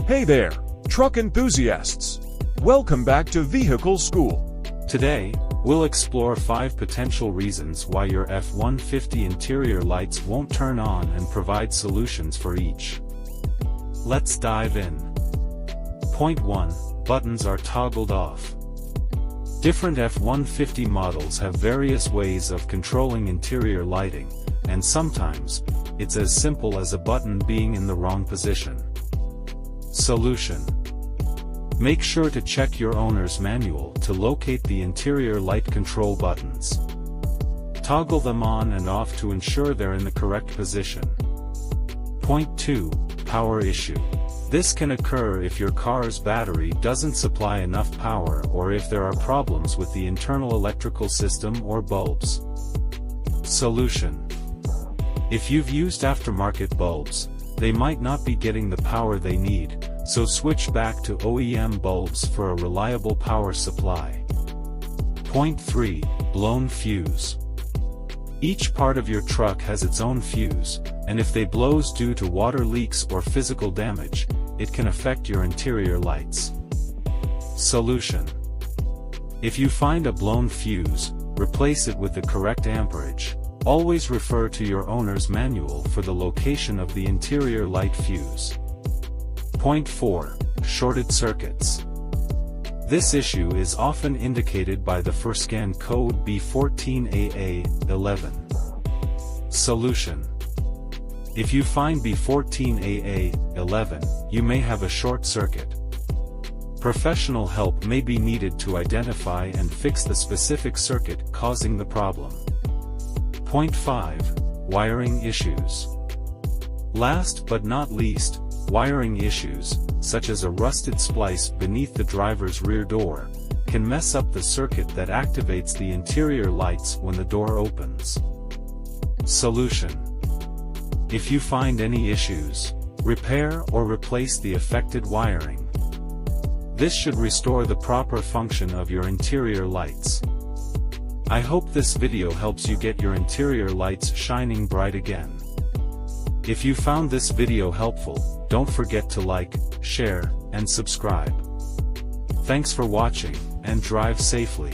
Hey there, truck enthusiasts! Welcome back to Vehicle School. Today, we'll explore 5 potential reasons why your F-150 interior lights won't turn on and provide solutions for each. Let's dive in. Point 1. Buttons are toggled off. Different F-150 models have various ways of controlling interior lighting, and sometimes, it's as simple as a button being in the wrong position. Solution. Make sure to check your owner's manual to locate the interior light control buttons. Toggle them on and off to ensure they're in the correct position. Point 2. Power issue. This can occur if your car's battery doesn't supply enough power or if there are problems with the internal electrical system or bulbs. Solution. If you've used aftermarket bulbs, they might not be getting the power they need, so switch back to OEM bulbs for a reliable power supply. Point 3. Blown fuse. Each part of your truck has its own fuse, and if they blows due to water leaks or physical damage, it can affect your interior lights. Solution. If you find a blown fuse, replace it with the correct amperage. Always refer to your owner's manual for the location of the interior light fuse. Point 4. Shorted circuits. This issue is often indicated by the FIRSCAN code B14AA11. Solution. If you find B14AA11, you may have a short circuit. Professional help may be needed to identify and fix the specific circuit causing the problem. Point 5. Wiring issues. Last but not least, wiring issues, such as a rusted splice beneath the driver's rear door, can mess up the circuit that activates the interior lights when the door opens. Solution. If you find any issues, repair or replace the affected wiring. This should restore the proper function of your interior lights. I hope this video helps you get your interior lights shining bright again. If you found this video helpful, don't forget to like, share, and subscribe. Thanks for watching, and drive safely.